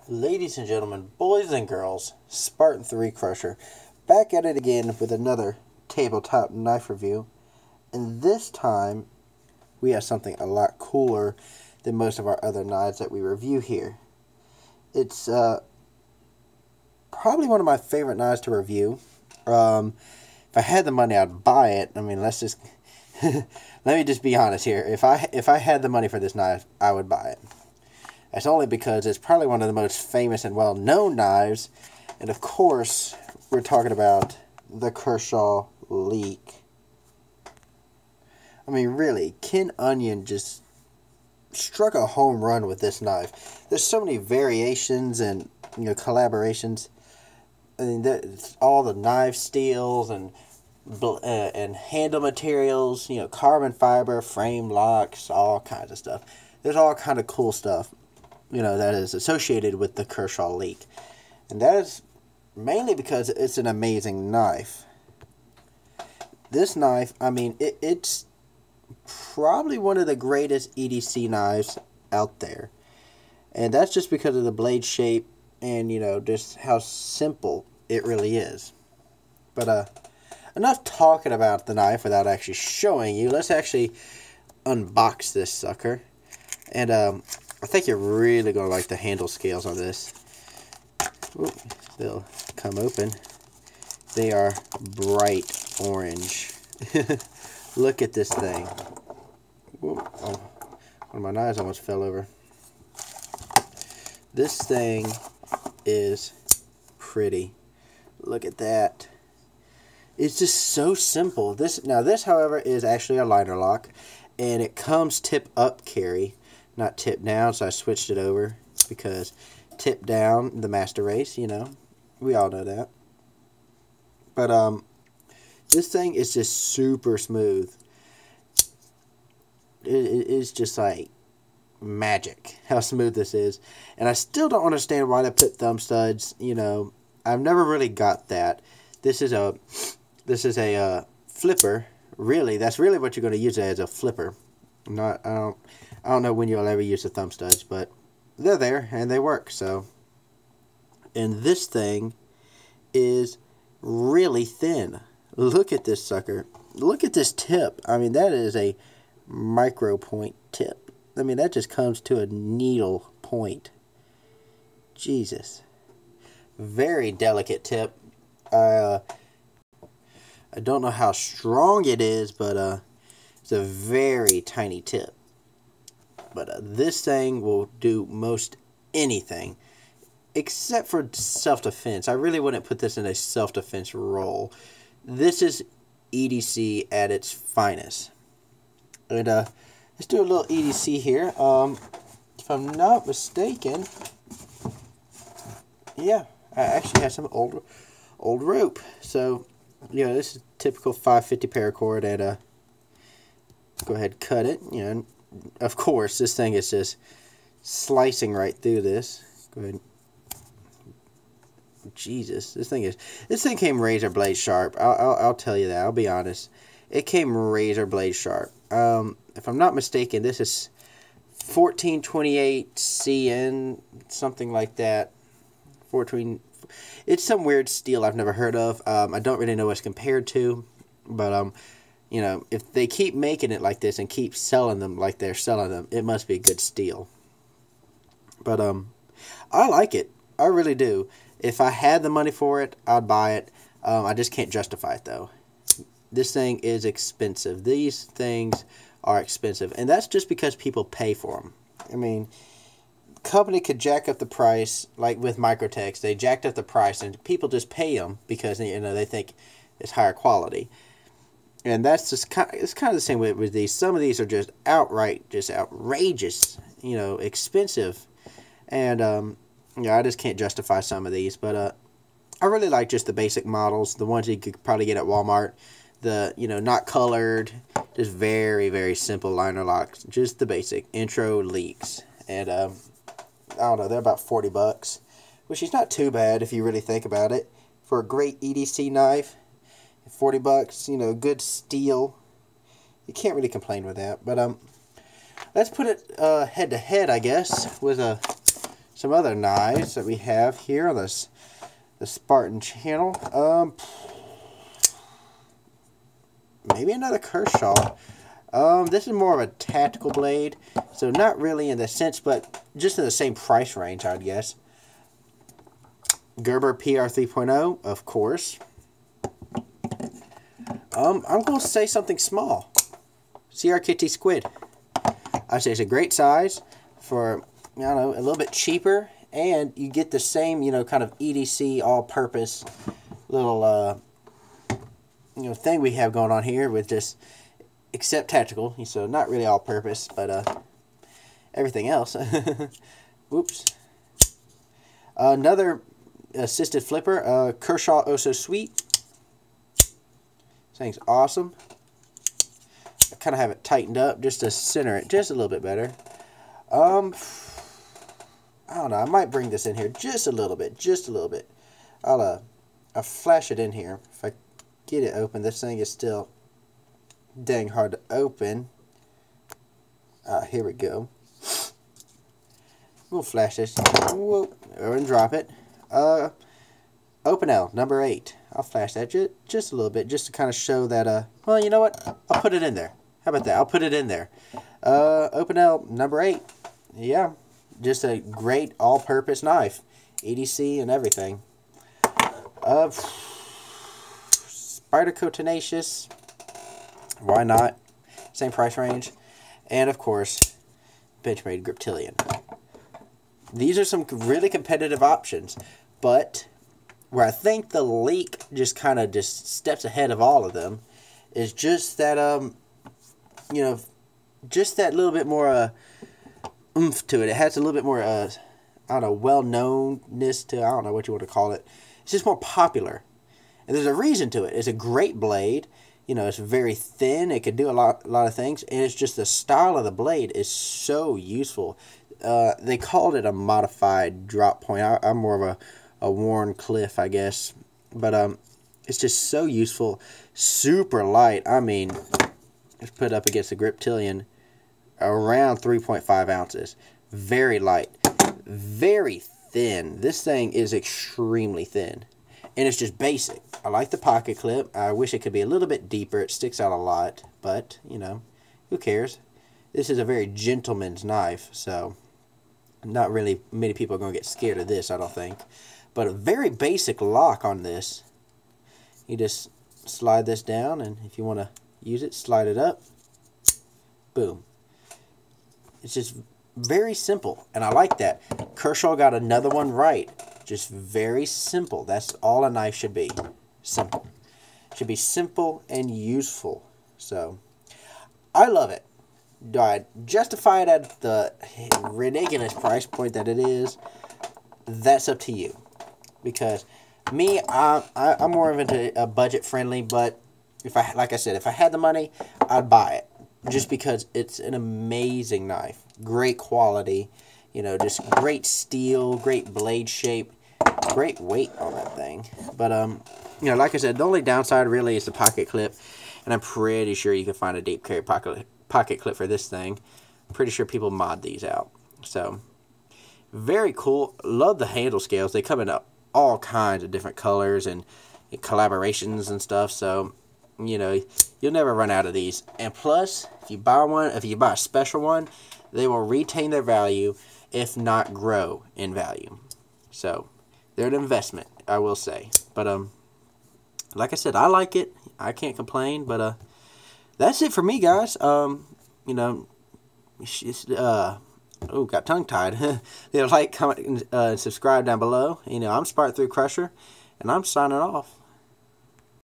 Ladies and gentlemen, boys and girls, Spartan 3 Crusher, back at it again with another tabletop knife review. And this time, we have something a lot cooler than most of our other knives that we review here. It's probably one of my favorite knives to review. If I had the money, I'd buy it. I mean, let's just let me just be honest here. If I had the money for this knife, I would buy it. That's only because it's probably one of the most famous and well-known knives. And of course, we're talking about the Kershaw Leek. I mean, really, Ken Onion just struck a home run with this knife. There's so many variations and, collaborations. I mean, all the knife steels and handle materials, carbon fiber, frame locks, all kinds of stuff. There's all kind of cool stuff, that is associated with the Kershaw Leek. And that is mainly because it's an amazing knife. This knife, I mean, it's probably one of the greatest EDC knives out there. And that's just because of the blade shape and, just how simple it really is. But, enough talking about the knife without actually showing you. Let's actually unbox this sucker. And, I think you're really going to like the handle scales on this. Ooh, they'll come open. They are bright orange. Look at this thing. Ooh, oh, one of my knives almost fell over. This thing is pretty. Look at that. It's just so simple. This, however, is actually a liner lock, and it comes tip up carry, not tip down. So I switched it over because tip down, the master race. We all know that. But this thing is just super smooth. It's just like magic how smooth this is, and I still don't understand why they put thumb studs. I've never really got that. This is a flipper. Really, that's really what you're going to use it as, a flipper. I don't know when you'll ever use the thumb studs, but they're there and they work. So, and this thing is really thin. Look at this sucker. Look at this tip. I mean, that is a micro point tip. I mean, that just comes to a needle point. Jesus. Very delicate tip. I don't know how strong it is, but it's a very tiny tip. But this thing will do most anything, except for self-defense. I really wouldn't put this in a self-defense role. This is EDC at its finest. And let's do a little EDC here. If I'm not mistaken, yeah, I actually have some old rope. So, this is typical 550 paracord, and go ahead and cut it. And of course, this thing is just slicing right through this. Go ahead. Jesus, this thing came razor blade sharp. I'll tell you that. I'll be honest. It came razor blade sharp. If I'm not mistaken, this is 1428 CN, something like that. It's some weird steel I've never heard of. I don't really know what it's compared to, but if they keep making it like this and keep selling them like they're selling them, it must be good steel. But I like it. I really do. If I had the money for it, I'd buy it. I just can't justify it, though. This thing is expensive. These things are expensive, and that's just because people pay for them. I mean, company could jack up the price, like with Microtex. They jacked up the price, and people just pay them because they think it's higher quality. And that's just it's kind of the same way with these. Some of these are just outright, just outrageous, expensive, and I just can't justify some of these. But I really like just the basic models, the ones you could probably get at Walmart. The not colored, just very, very simple liner locks, just the basic intro Leeks. And I don't know, they're about $40, which is not too bad if you really think about it for a great EDC knife. $40, good steel. You can't really complain with that. But let's put it head to head, I guess, with a some other knives that we have here on this the Spartan channel. Maybe another Kershaw. This is more of a tactical blade, so not really in the sense, but just in the same price range, I'd guess. Gerber PR 3.0, of course. I'm going to say something small. CR Squid. I'd say it's a great size for, I don't know, a little bit cheaper, and you get the same, you know, kind of EDC all-purpose little, you know, thing we have going on here with this, except tactical, so not really all-purpose, but everything else. Whoops. Another assisted flipper, Kershaw Oh So Sweet. This thing's awesome. I kind of have it tightened up just to center it just a little bit better. I don't know. I might bring this in here just a little bit, I'll flash it in here. If I get it open, this thing is still dang hard to open. Here we go. We'll flash this. Whoa, and drop it. Open L, number 8. I'll flash that just a little bit, just to kind of show that, well, you know what? I'll put it in there. How about that? I'll put it in there. Open L, number 8. Yeah, just a great all-purpose knife. EDC and everything. Spyderco Tenacious. Why not? Same price range. And, of course, Benchmade Griptilian. These are some really competitive options, but where I think the Leek just kind of just steps ahead of all of them is just that, you know, just that little bit more oomph to it. It has a little bit more, I don't know, well-knownness to, I don't know what you want to call it. It's just more popular. And there's a reason to it. It's a great blade. You know, it's very thin. It can do a lot of things. And it's just the style of the blade is so useful. They called it a modified drop point. I'm more of a Warren Cliff, I guess. But it's just so useful. Super light. I mean, let's put it up against the Griptilian. Around 3.5 ounces. Very light. Very thin. This thing is extremely thin. And it's just basic. I like the pocket clip. I wish it could be a little bit deeper. It sticks out a lot. But, you know, who cares? This is a very gentleman's knife. So, not really many people are going to get scared of this, I don't think. But a very basic lock on this. You just slide this down. And if you want to use it, slide it up. Boom. It's just very simple. And I like that. Kershaw got another one right. Just very simple. That's all a knife should be. Simple. It should be simple and useful. So, I love it. Do I justify it at the ridiculous price point that it is? That's up to you. Because me, I'm more of into a budget friendly, but if I, like I said, if I had the money, I'd buy it. Just because it's an amazing knife. Great quality. You know, just great steel, great blade shape, great weight on that thing. But, you know, like I said, the only downside really is the pocket clip. And I'm pretty sure you can find a deep carry pocket clip for this thing. I'm pretty sure people mod these out. So, very cool. Love the handle scales. They come in all kinds of different colors and collaborations and stuff. So, you know, you'll never run out of these. And plus, if you buy one, if you buy a special one, they will retain their value, if not grow in value. So, they're an investment, I will say. But, like I said, I like it. I can't complain. But, that's it for me, guys. You know, oh, got tongue-tied. Like, comment, and subscribe down below. You know, I'm Spartan 3 Crusher, and I'm signing off.